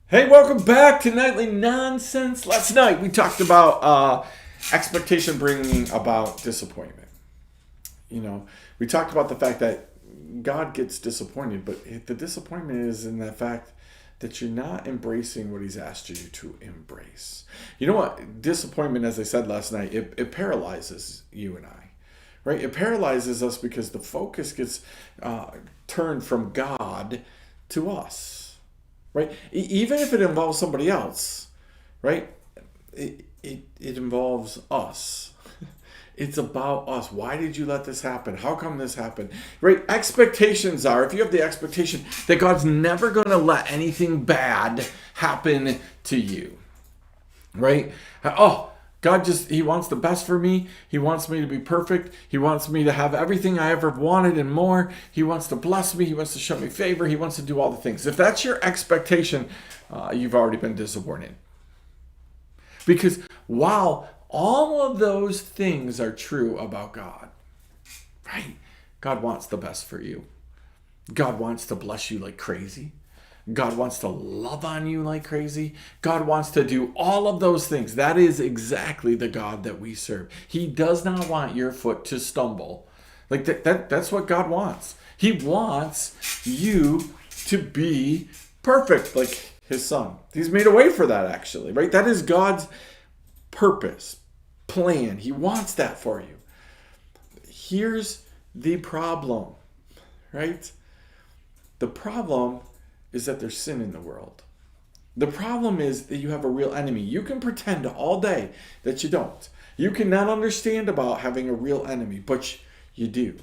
Hey, welcome back to Nightly Nonsense. Last night we talked about expectation bringing about disappointment. We talked about the fact that God gets disappointed, but the disappointment is in the fact that you're not embracing what He's asked you to embrace. You know what? Disappointment, as I said last night, it paralyzes you and I, right? It paralyzes us because the focus gets turned from God to us, right? Even if it involves somebody else, right? It involves us. It's about us. Why did you let this happen? How come this happened? Right? Expectations are, if you have the expectation that God's never going to let anything bad happen to you, right? Oh, God He wants the best for me. He wants me to be perfect. He wants me to have everything I ever wanted and more. He wants to bless me. He wants to show me favor. He wants to do all the things. If that's your expectation, you've already been disappointed. Because while all of those things are true about God, right? God wants the best for you. God wants to bless you like crazy. God wants to love on you like crazy. God wants to do all of those things. That is exactly the God that we serve. He does not want your foot to stumble. Like that's what God wants. He wants you to be perfect like His Son. He's made a way for that, actually, right? That is God's purpose, plan. He wants that for you. Here's the problem, right? The problem is that there's sin in the world. The problem is that you have a real enemy. You can pretend all day that you don't. You cannot understand about having a real enemy, but you do.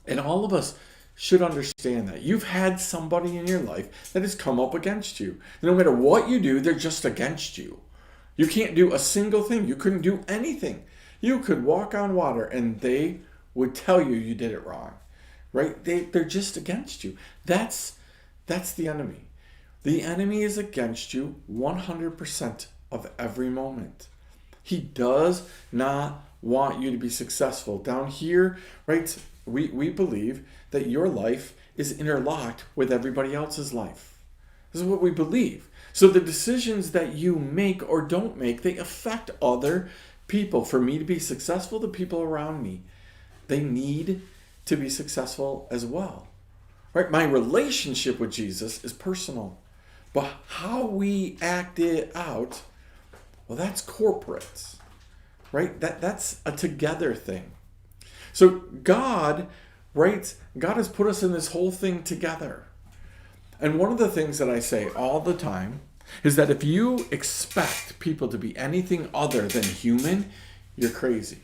And all of us should understand that. You've had somebody in your life that has come up against you. No matter what you do, they're just against you. You can't do a single thing. You couldn't do anything. You could walk on water and they would tell you you did it wrong, right? They're just against you. That's the enemy. The enemy is against you 100% of every moment. He does not want you to be successful. Down here, right, we believe that your life is interlocked with everybody else's life. This is what we believe. So the decisions that you make or don't make, they affect other people. For me to be successful, the people around me, they need to be successful as well. Right? My relationship with Jesus is personal. But how we act it out, well, that's corporate. Right? That's a together thing. So God, right? God has put us in this whole thing together. And one of the things that I say all the time is that if you expect people to be anything other than human, you're crazy.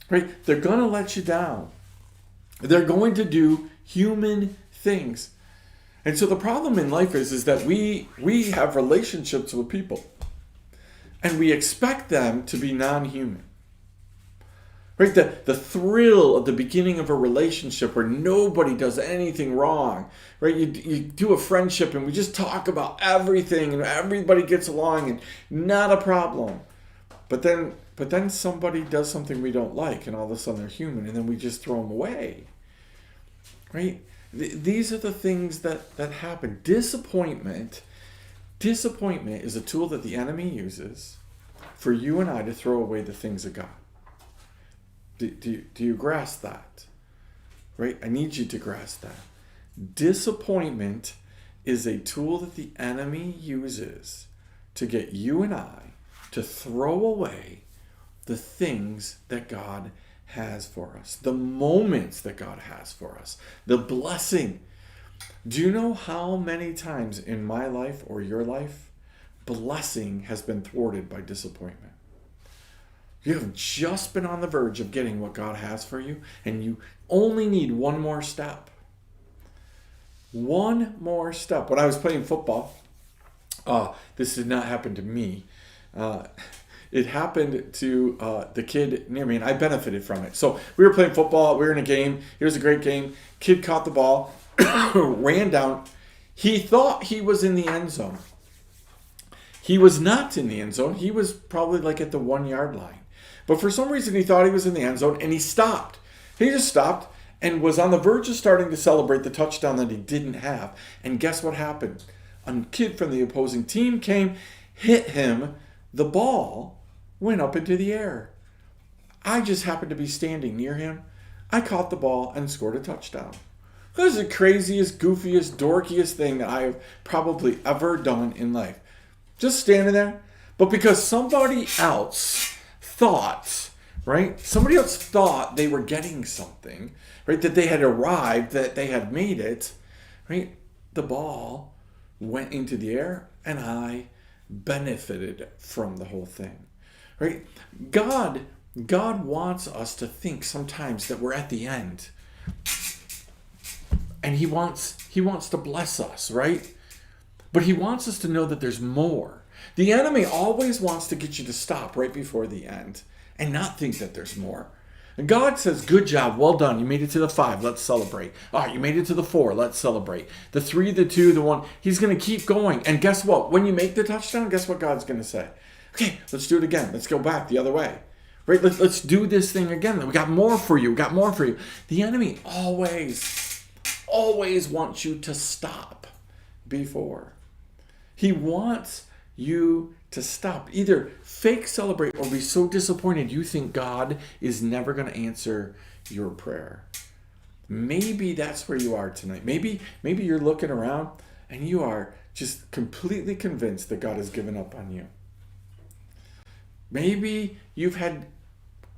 Right? They're going to let you down. They're going to do human things. And so the problem in life is that we have relationships with people and we expect them to be non-human. Right? The thrill of the beginning of a relationship where nobody does anything wrong. Right? You do a friendship and we just talk about everything and everybody gets along and not a problem. But then somebody does something we don't like and all of a sudden they're human and then we just throw them away. Right? These are the things that happen. Disappointment is a tool that the enemy uses for you and I to throw away the things of God. Do you grasp that? Right? I need you to grasp that. Disappointment is a tool that the enemy uses to get you and I to throw away the things that God has for us, the moments that God has for us, the blessing. Do you know how many times in my life or your life, blessing has been thwarted by disappointment? You have just been on the verge of getting what God has for you, and you only need one more step. One more step. When I was playing football, this did not happen to me. It happened to the kid near me, and I benefited from it. So we were playing football. We were in a game. It was a great game. Kid caught the ball, ran down. He thought he was in the end zone. He was not in the end zone. He was probably like at the 1 yard line. But for some reason, he thought he was in the end zone, and he stopped. He just stopped and was on the verge of starting to celebrate the touchdown that he didn't have. And guess what happened? A kid from the opposing team came, hit him, the ball went up into the air. I just happened to be standing near him. I caught the ball and scored a touchdown. It was the craziest, goofiest, dorkiest thing that I have probably ever done in life. Just standing there. But because somebody else thought, right? Somebody else thought they were getting something, right? That they had arrived, that they had made it, right? The ball went into the air and I benefited from the whole thing, right? God wants us to think sometimes that we're at the end. And he wants to bless us, right? But he wants us to know that there's more. The enemy always wants to get you to stop right before the end and not think that there's more. And God says, good job, well done. You made it to the 5, let's celebrate. All right, you made it to the 4, let's celebrate. The 3, the 2, the 1. He's going to keep going. And guess what? When you make the touchdown, guess what God's going to say? Okay, let's do it again. Let's go back the other way. Right? Let's do this thing again. We got more for you. We got more for you. The enemy always wants you to stop before. He wants you to stop. Either fake celebrate or be so disappointed you think God is never going to answer your prayer. Maybe that's where you are tonight. Maybe you're looking around and you are just completely convinced that God has given up on you. Maybe you've had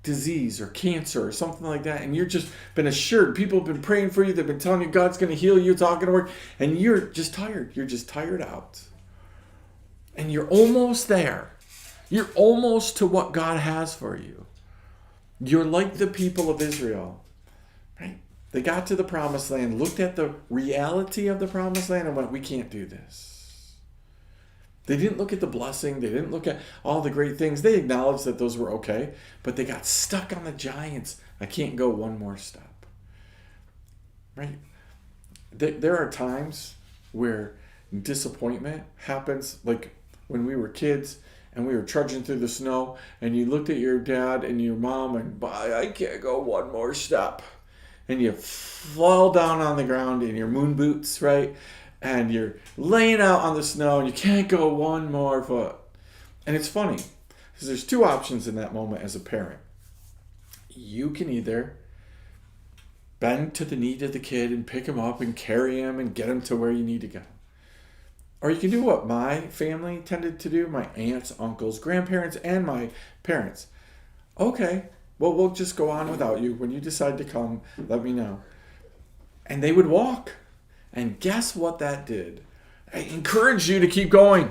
disease or cancer or something like that, and you're just been assured, people have been praying for you, they've been telling you God's going to heal you, it's all going to work, and you're just tired. You're just tired out. And you're almost there. You're almost to what God has for you. You're like the people of Israel, right? They got to the promised land, looked at the reality of the promised land, and went, we can't do this. They didn't look at the blessing. They didn't look at all the great things. They acknowledged that those were okay, but they got stuck on the giants. I can't go one more step. Right? There are times where disappointment happens, like when we were kids and we were trudging through the snow and you looked at your dad and your mom and, I can't go one more step. And you fall down on the ground in your moon boots, right? And you're laying out on the snow and you can't go one more foot. And it's funny because there's 2 options in that moment as a parent. You can either bend to the need of the kid and pick him up and carry him and get him to where you need to go. Or you can do what my family tended to do, my aunts, uncles, grandparents, and my parents. Okay, well, we'll just go on without you. When you decide to come, let me know. And they would walk. And guess what that did? It encouraged you to keep going.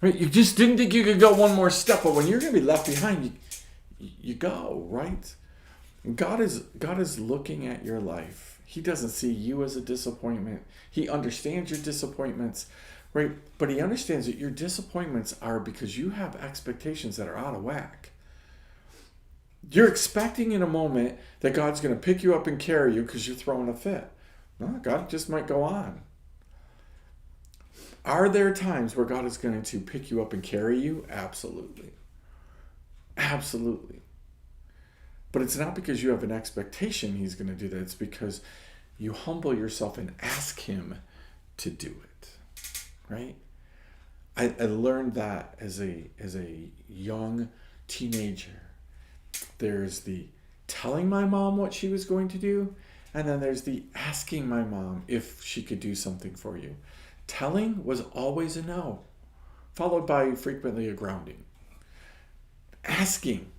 Right? You just didn't think you could go one more step, but when you're going to be left behind, you go, right? And God is looking at your life. He doesn't see you as a disappointment. He understands your disappointments, right? But he understands that your disappointments are because you have expectations that are out of whack. You're expecting in a moment that God's going to pick you up and carry you because you're throwing a fit. No, God just might go on. Are there times where God is going to pick you up and carry you? Absolutely. Absolutely. But it's not because you have an expectation he's going to do that. It's because you humble yourself and ask him to do it. Right? I learned that as a young teenager. There's the telling my mom what she was going to do, and then there's the asking my mom if she could do something for you. Telling was always a no, followed by frequently a grounding. Asking.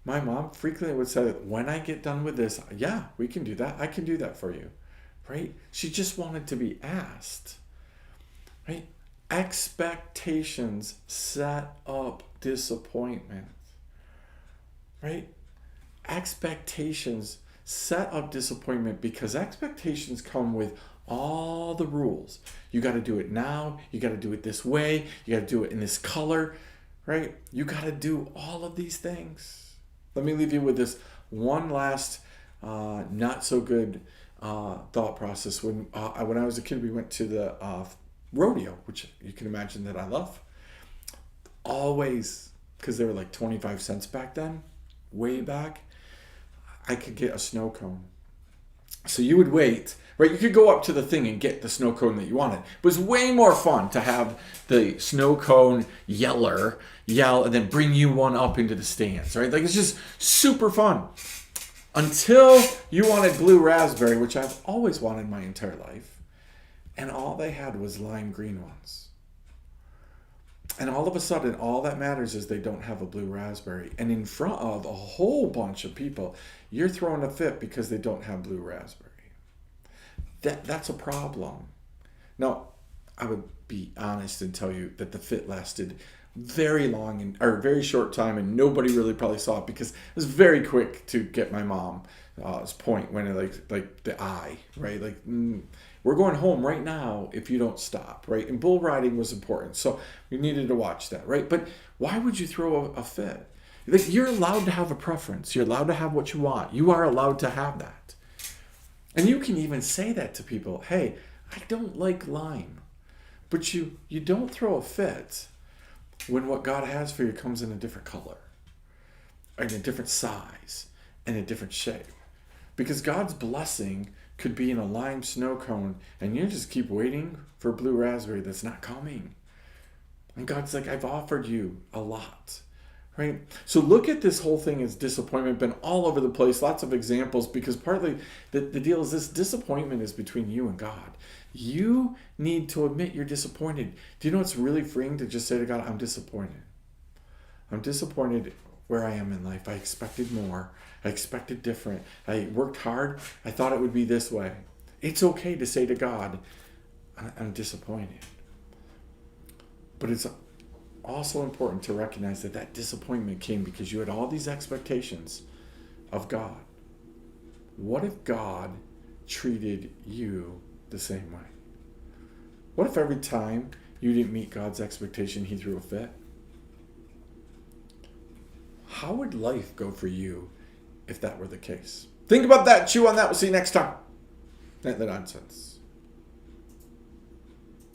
My mom frequently would say, when I get done with this, yeah, we can do that. I can do that for you. Right? She just wanted to be asked. Right? Expectations set up disappointment. Right? Expectations set up disappointment because expectations come with all the rules. You got to do it now. You got to do it this way. You got to do it in this color, right? You got to do all of these things. Let me leave you with this one last not so good thought process. When I was a kid, we went to the rodeo, which you can imagine that I love. Always, because they were like 25 cents back then, way back, I could get a snow cone. So you would wait, right? You could go up to the thing and get the snow cone that you wanted. It was way more fun to have the snow cone yell and then bring you one up into the stands, right? Like it's just super fun. Until you wanted blue raspberry, which I've always wanted my entire life, and all they had was lime green ones. And all of a sudden, all that matters is they don't have a blue raspberry. And in front of a whole bunch of people, you're throwing a fit because they don't have blue raspberry. That's a problem. Now, I would be honest and tell you that the fit lasted very long or very short time, and nobody really probably saw it because it was very quick to get my mom's point when it like the eye, right? Like we're going home right now if you don't stop, right? And bull riding was important, so we needed to watch that, right? But why would you throw a fit? Like, you're allowed to have a preference. You're allowed to have what you want. You are allowed to have that. And you can even say that to people. Hey, I don't like lime. But you don't throw a fit when what God has for you comes in a different color, in a different size, and a different shape. Because God's blessing could be in a lime snow cone, and you just keep waiting for blue raspberry that's not coming. And God's like, I've offered you a lot. Right? So look at this whole thing as disappointment, been all over the place, lots of examples, because partly the deal is this disappointment is between you and God. You need to admit you're disappointed. Do you know what's really freeing to just say to God, I'm disappointed. I'm disappointed where I am in life. I expected more. I expected different. I worked hard. I thought it would be this way. It's okay to say to God, I'm disappointed. But it's also important to recognize that disappointment came because you had all these expectations of God. What if God treated you the same way? What if every time you didn't meet God's expectation, he threw a fit? How would life go for you if that were the case? Think about that. Chew on that. We'll see you next time. Not the nonsense.